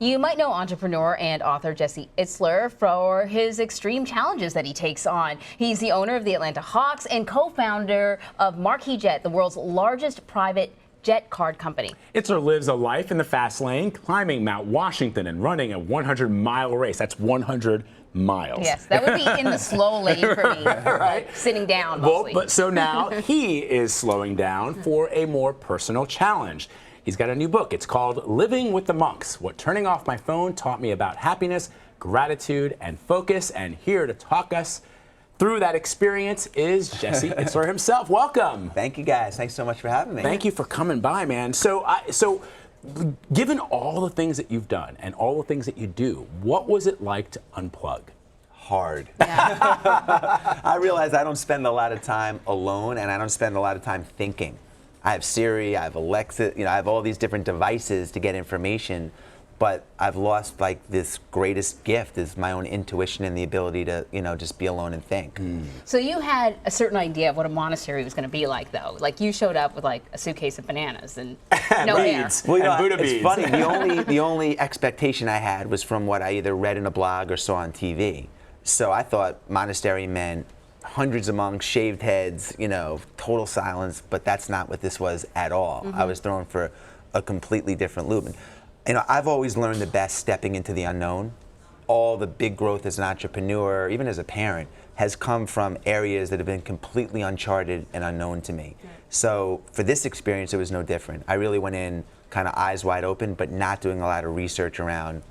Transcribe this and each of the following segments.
You might know entrepreneur and author Jesse Itzler for his extreme challenges that he takes on. He's the owner of the Atlanta Hawks and co-founder of Marquis Jet, the world's largest private jet card company. Itzler lives a life in the fast lane, climbing Mount Washington and running a 100-mile race. That's 100 miles. Yes, that would be in the slow lane for me, right? Sitting down mostly. Well, but so now he is slowing down for a more personal challenge. He's got a new book. It's called Living with the Monks, What Turning Off My Phone Taught Me About Happiness, Gratitude, and Focus. And here to talk us through that experience is Jesse Itzler himself. Welcome. Thank you, guys. Thanks so much for having me. Thank you for coming by, man. So given all the things that you've done and all the things that you do, what was it like to unplug? Hard. Yeah. I realize I don't spend a lot of time alone, and I don't spend a lot of time thinking. I have Siri, I have Alexa, I have all these different devices to get information, but I've lost like this greatest gift is my own intuition and the ability to, just be alone and think. So you had a certain idea of what a monastery was going to be like, though. Like you showed up with like a suitcase of bananas and no hair. Well, and Buddha it's beads. funny. The only expectation I had was from what I either read in a blog or saw on TV. So I thought monastery meant hundreds of monks, shaved heads, total silence, but that's not what this was at all. I was thrown for a completely different loop. And, I've always learned the best stepping into the unknown. All the big growth as an entrepreneur, even as a parent, has come from areas that have been completely uncharted and unknown to me. So for this experience, it was no different. I really went in kind of eyes wide open, but not doing a lot of research around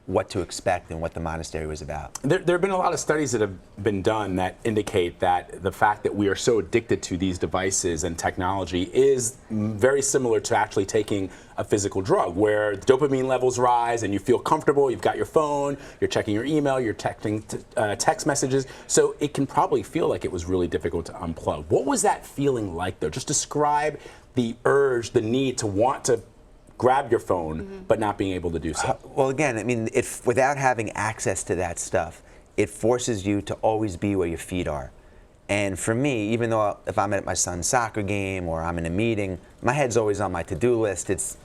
what to expect and what the monastery was about. There have been a lot of studies that have been done that indicate that the fact that we are so addicted to these devices and technology is very similar to actually taking a physical drug, where dopamine levels rise and you feel comfortable, you've got your phone, you're checking your email, you're texting text messages, so it can probably feel like it was really difficult to unplug. What was that feeling like, though? Just describe the urge, the need to want to grab your phone, but not being able to do so. Well, again, if without having access to that stuff, it forces you to always be where your feet are. And for me, even though if I'm at my son's soccer game or I'm in a meeting, my head's always on my to-do list. It's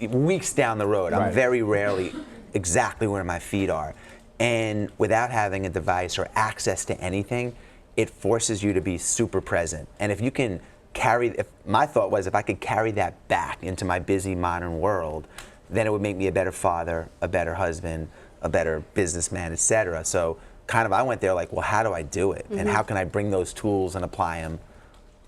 weeks down the road. I'm very rarely exactly where my feet are. And without having a device or access to anything, it forces you to be super present. And if you can my thought was if I could carry that back into my busy modern world, then it would make me a better father, a better husband, a better businessman, etc. So I went there like, well, how do I do it? And how can I bring those tools and apply them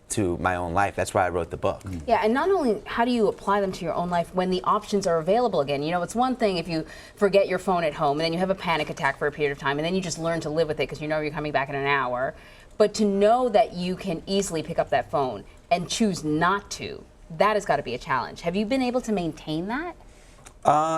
to my own life? That's why I wrote the book. Yeah, and not only how do you apply them to your own life when the options are available again. It's one thing if you forget your phone at home and then you have a panic attack for a period of time and then you just learn to live with it because you're coming back in an hour. But to know that you can easily pick up that phone and choose not to, that has got to be a challenge. Have you been able to maintain that?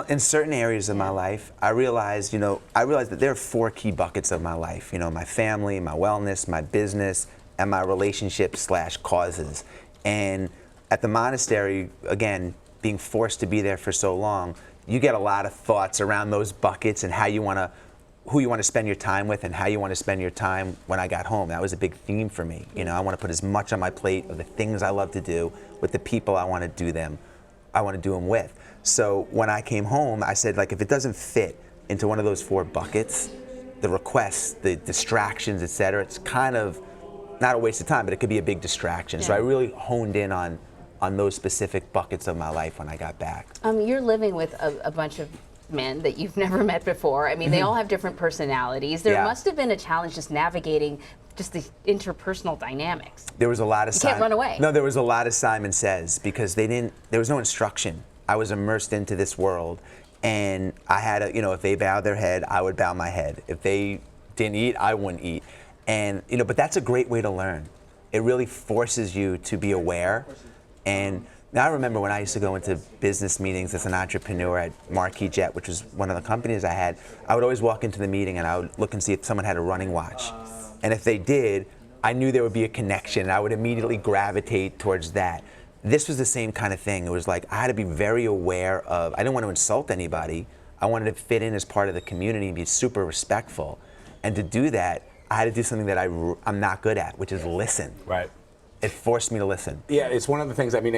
In certain areas of my life, I realized that there are 4 key buckets of my life. My family, my wellness, my business, and my relationships/causes. And at the monastery, again, being forced to be there for so long, you get a lot of thoughts around those buckets and who you want to spend your time with and how you want to spend your time when I got home. That was a big theme for me. I want to put as much on my plate of the things I love to do with the people I want to do them with. So when I came home, I said, if it doesn't fit into one of those 4 buckets, the requests, the distractions, etc., it's kind of not a waste of time, but it could be a big distraction. So I really honed in on those specific buckets of my life when I got back. You're living with a bunch of men that you've never met before. They all have different personalities. There must have been a challenge just navigating just the interpersonal dynamics. There was a lot of You can't run away. No, there was a lot of Simon Says because there was no instruction. I was immersed into this world, and I had if they bowed their head, I would bow my head. If they didn't eat, I wouldn't eat. And but that's a great way to learn. It really forces you to be aware. And now I remember when I used to go into business meetings as an entrepreneur at Marquis Jet, which was one of the companies I had, I would always walk into the meeting and I would look and see if someone had a running watch. And if they did, I knew there would be a connection, and I would immediately gravitate towards that. This was the same kind of thing. It was like I had to be very aware of, I didn't want to insult anybody. I wanted to fit in as part of the community and be super respectful. And to do that, I had to do something that I'm not good at, which is listen. Right. it forced me to listen. Yeah, it's one of the things. I mean,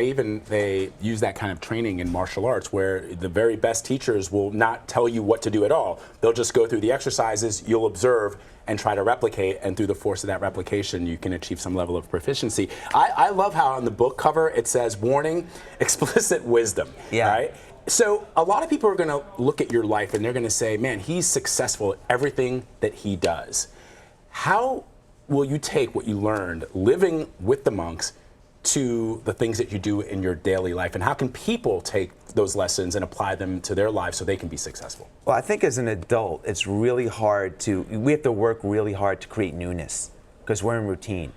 they use that kind of training in martial arts where the very best teachers will not tell you what to do at all. They'll just go through the exercises, you'll observe and try to replicate, and through the force of that replication, you can achieve some level of proficiency. I love how on the book cover it says, warning, explicit wisdom, Yeah. right? So a lot of people are gonna look at your life and they're gonna say, man, he's successful at everything that he does. How will you take what you learned living with the monks to the things that you do in your daily life? And how can people take those lessons and apply them to their lives so they can be successful? Well, I think as an adult, it's really hard we have to work really hard to create newness because we're in routine.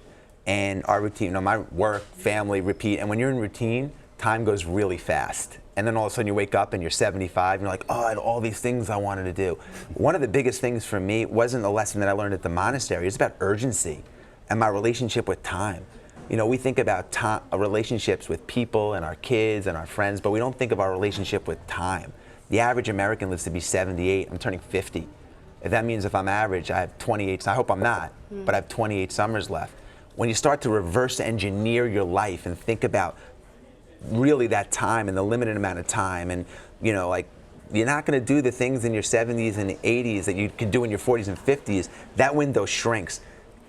And our routine, you know, my work, family, repeat. And when you're in routine, time goes really fast. And then all of a sudden you wake up and you're 75 and you're like, oh, I had all these things I wanted to do. One of the biggest things for me wasn't a lesson that I learned at the monastery. It's about urgency and my relationship with time. You know, we think about relationships with people and our kids and our friends, but we don't think of our relationship with time. The average American lives to be 78. I'm turning 50. If that means if I'm average, I have 28, I hope I'm not, but I have 28 summers left. When you start to reverse engineer your life and think about really that time and the limited amount of time, and you know, like, you're not going to do the things in your 70s and 80s that you could do in your 40s and 50s. That window shrinks.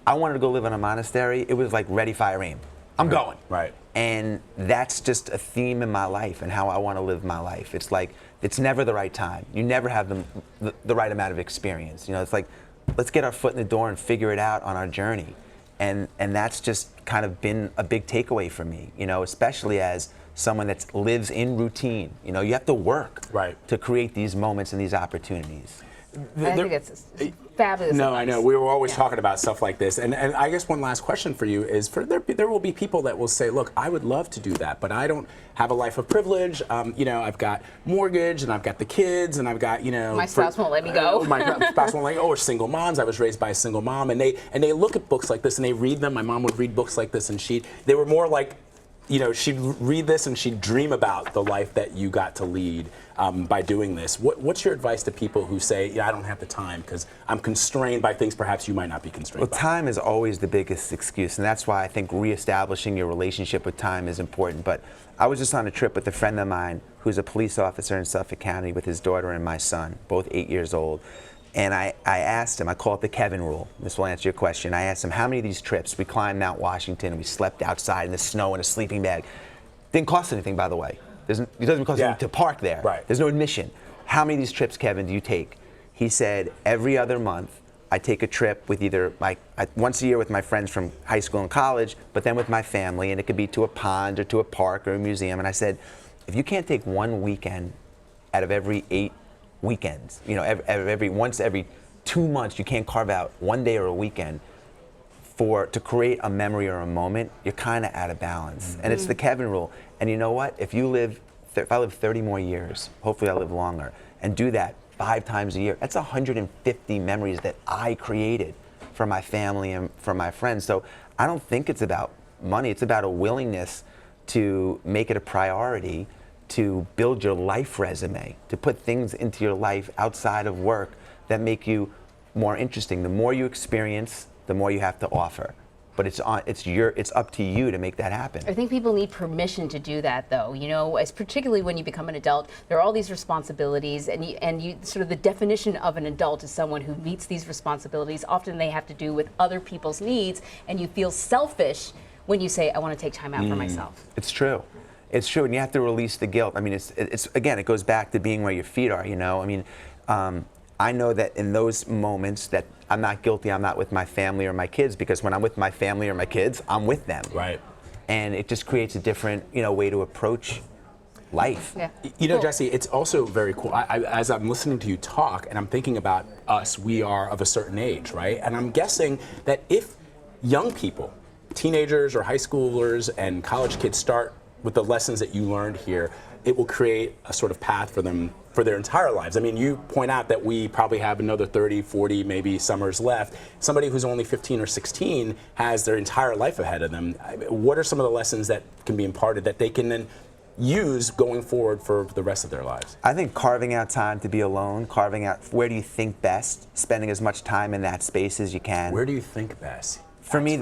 I wanted to go live in a monastery. It was like ready, fire, aim. I'm going. Right. And that's just a theme in my life and how I want to live my life. It's like, it's never the right time. You never have the right amount of experience. You know, it's like, let's get our foot in the door and figure it out on our journey. And that's just kind of been a big takeaway for me, you know, especially as someone that lives in routine. You know, you have to work to create these moments and these opportunities. I think it's fabulous. No, advice. I know. We were always talking about stuff like this. And I guess one last question for you is, there will be people that will say, look, I would love to do that, but I don't have a life of privilege. You know, I've got mortgage and I've got the kids and I've got, you know. My spouse won't let me go. My spouse won't let me go. Or single moms. I was raised by a single mom. And they look at books like this and they read them. My mom would read books like this and they were more like, you know, she'd read this and she'd dream about the life that you got to lead by doing this. What's your advice to people who say, yeah, I don't have the time because I'm constrained by things perhaps you might not be constrained by? Well, time is always the biggest excuse, and that's why I think reestablishing your relationship with time is important. But I was just on a trip with a friend of mine who's a police officer in Suffolk County with his daughter and my son, both 8 years old. And I asked him, I call it the Kevin rule. This will answer your question. I asked him, how many of these trips, we climbed Mount Washington and we slept outside in the snow in a sleeping bag. Didn't cost anything, by the way. It doesn't cost anything to park there. Right. There's no admission. How many of these trips, Kevin, do you take? He said, every other month, I take a trip with either once a year with my friends from high school and college, but then with my family, and it could be to a pond or to a park or a museum. And I said, if you can't take one weekend out of every 8 weekends, you know, once every 2 months, you can't carve out one day or a weekend to create a memory or a moment, you're kind of out of balance. And it's the Kevin rule. And you know what? If I live 30 more years, hopefully I live longer, and do that 5 times a year, that's 150 memories that I created for my family and for my friends. So I don't think it's about money. It's about a willingness to make it a priority to build your life resume, to put things into your life outside of work that make you more interesting. The more you experience, the more you have to offer. But it's up to you to make that happen. I think people need permission to do that, though. You know, particularly when you become an adult, there are all these responsibilities, and you sort of, the definition of an adult is someone who meets these responsibilities. Often they have to do with other people's needs, and you feel selfish when you say, I want to take time out for myself. It's true. It's true, and you have to release the guilt. I mean, it's again, it goes back to being where your feet are. You know, I mean, I know that in those moments that I'm not guilty, I'm not with my family or my kids, because when I'm with my family or my kids, I'm with them. Right. And it just creates a different, you know, way to approach life. Yeah. You know, Jesse, it's also very cool. As I'm listening to you talk and I'm thinking about us, we are of a certain age, right? And I'm guessing that if young people, teenagers or high schoolers and college kids start with the lessons that you learned here, it will create a sort of path for them for their entire lives. I mean, you point out that we probably have another 30, 40, maybe summers left. Somebody who's only 15 or 16 has their entire life ahead of them. What are some of the lessons that can be imparted that they can then use going forward for the rest of their lives? I think carving out time to be alone, carving out where do you think best, spending as much time in that space as you can. Where do you think best? For me,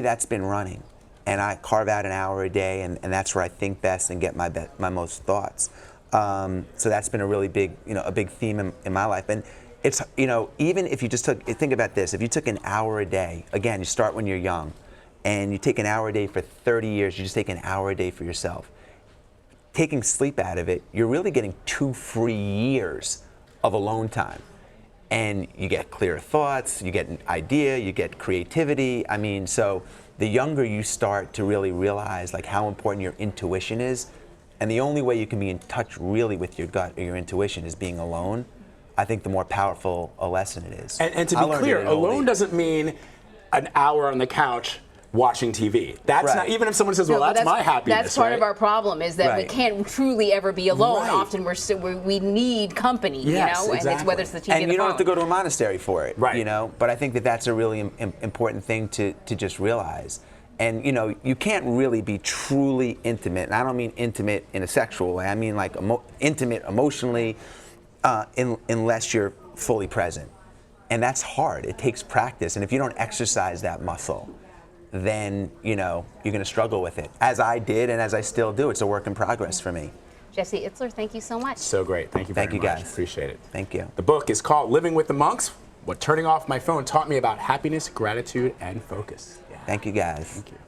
that's been running. and I carve out an hour a day, and that's where I think best and get my most thoughts. So that's been a really big, a big theme in my life. And it's, even if you just think about this, if you took an hour a day, again, you start when you're young, and you take an hour a day for 30 years, you just take an hour a day for yourself. Taking sleep out of it, you're really getting 2 free years of alone time. And you get clear thoughts, you get an idea, you get creativity. I mean, so the younger you start to really realize like how important your intuition is, and the only way you can be in touch really with your gut or your intuition is being alone, I think the more powerful a lesson it is. And to be clear, alone doesn't mean an hour on the couch watching TV. That's Right. not, even if someone says, well, that's my happiness. That's part right? of our problem is that we Right. can't truly ever be alone. Right. Often we need company, Yes, and it's exactly. whether it's the TV or And the you don't phone. have to go to a monastery for it, Right. But I think that that's a really important thing to just realize. And you can't really be truly intimate, and I don't mean intimate in a sexual way. I mean like intimate emotionally, unless you're fully present. And that's hard. It takes practice. And if you don't exercise that muscle, then you're going to struggle with it. As I did, and as I still do. It's a work in progress for me. Jesse Itzler, thank you so much. So great. Thank you very Thank you, much. guys. Appreciate it. Thank you. The book is called Living with the Monks, What Turning Off My Phone Taught Me About Happiness, Gratitude, and Focus. Thank you, guys. Thank you.